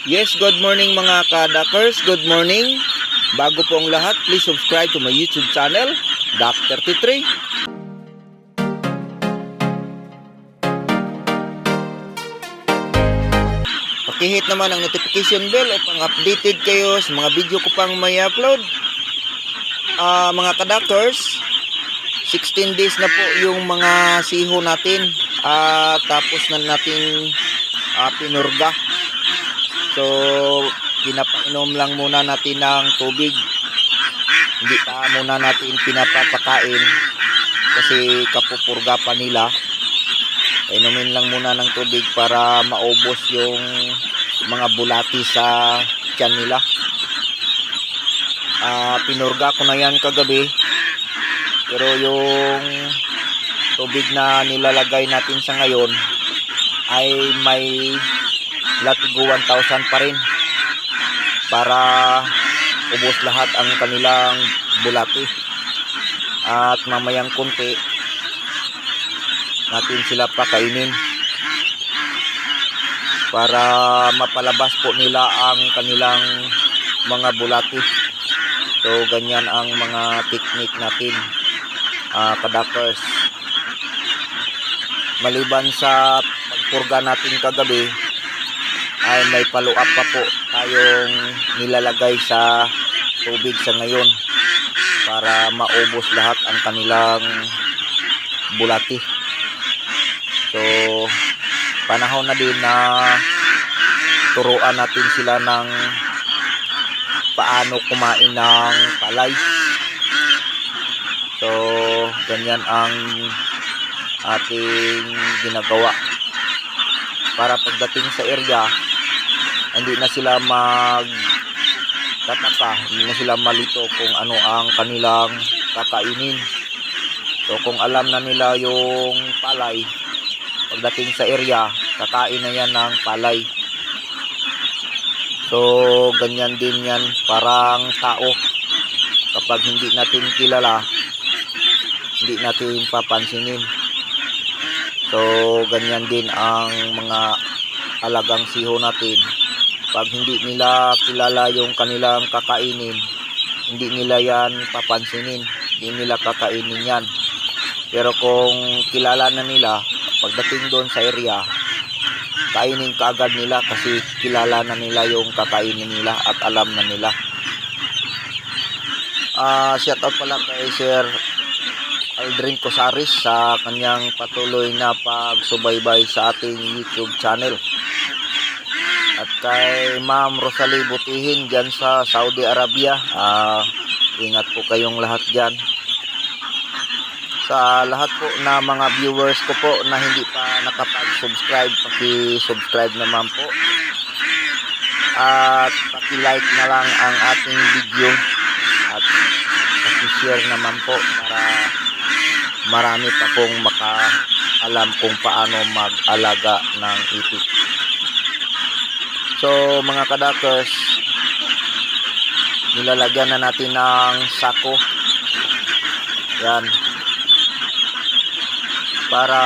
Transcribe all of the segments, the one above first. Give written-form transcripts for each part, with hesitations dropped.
Yes, good morning mga kadakers. Good morning. Bago po ang lahat, please subscribe to my YouTube channel, Dak33. Pakihit naman ang notification bell upang updated kayo sa mga video ko pang may upload. Mga kadakers, 16 days na po yung mga siho natin. Tapos na natin pinurga. So, pinapainom lang muna natin ng tubig. Hindi pa muna natin pinapapakain kasi kapupurga pa nila. Inumin lang muna ng tubig para maubos yung mga bulati sa tiyan nila. Pinurga ko na yan kagabi. Pero yung tubig na nilalagay natin sa ngayon ay may latigo 1,000 pa rin para ubos lahat ang kanilang bulati. At mamayang konti natin sila pakainin para mapalabas po nila ang kanilang mga bulati. So ganyan ang mga technique natin, kadakers. Maliban sa pagpurga natin kagabi ay may follow-up pa po tayong nilalagay sa tubig sa ngayon para maubos lahat ang kanilang bulati. So panahon na din na turuan natin sila ng paano kumain ng palay. So ganyan ang ating ginagawa para pagdating sa area hindi na sila magtataka, hindi na sila malito kung ano ang kanilang kakainin. So kung alam na nila yung palay, pagdating sa area, kakain na yan ng palay. So ganyan din yan, parang tao. Kapag hindi natin kilala, hindi natin papansinin. So ganyan din ang mga alagang siho natin. Pag hindi nila kilala yung kanilang kakainin, hindi nila yan papansinin, hindi nila kakainin yan. Pero kung kilala na nila, pagdating doon sa area, kainin kaagad nila kasi kilala na nila yung kakainin nila at alam na nila. Shout out pala kay Sir Aldrin Cosaris sa kanyang patuloy na pagsubaybay sa ating YouTube channel. At kay Ma'am Rosalie Butihin dyan sa Saudi Arabia, ingat po kayong lahat dyan. Sa lahat po na mga viewers ko po na hindi pa nakapag-subscribe, paki-subscribe naman po. At paki-like na lang ang ating video at paki-share naman po para marami pa pong makaalam kung paano mag-alaga ng itik. So mga kadakers, nilalagyan na natin ng sako yan para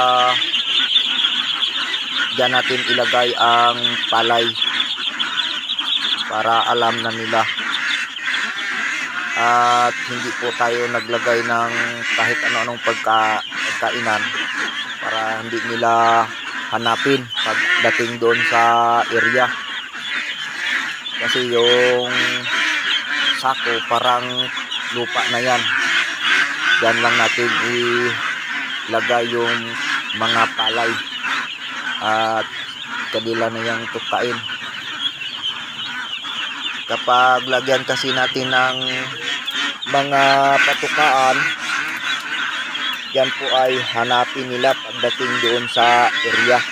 dyan natin ilagay ang palay para alam na nila. At hindi po tayo naglagay ng kahit ano-anong pagkainan para hindi nila hanapin pagdating doon sa area. Kasi yung sako parang lupa na yan. Diyan lang natin ilagay yung mga palay at kanila na yung tukain. Kapag lagyan kasi natin ng mga patukaan, yan po ay hanapin nila pagdating doon sa area.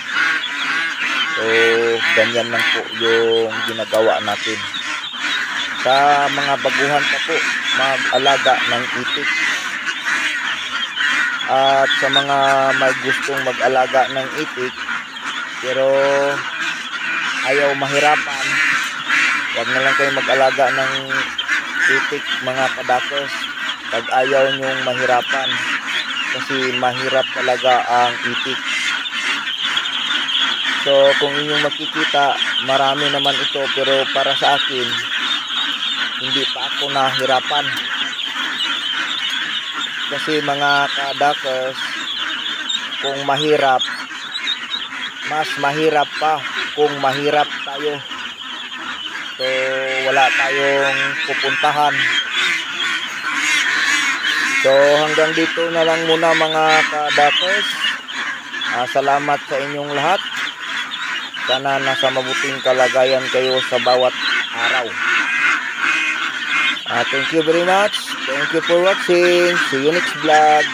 So ganyan lang po yung ginagawa natin. Sa mga baguhan pa po mag-alaga ng itik, at sa mga may gustong mag-alaga ng itik pero ayaw mahirapan, huwag na lang kayo mag-alaga ng itik mga kadakers. Pag ayaw nyong mahirapan, kasi mahirap talaga ang itik. So So kung inyong makikita, marami naman ito, pero para sa akin hindi pa ako nahirapan. Kasi mga kadakers, kung mahirap, mas mahirap pa kung mahirap tayo. So wala tayong pupuntahan. So hanggang dito na lang muna mga kadakers. Salamat sa inyong lahat. Sana nasa mabuting kalagayan kayo sa bawat araw. Thank you very much. Thank you for watching. See you next vlog.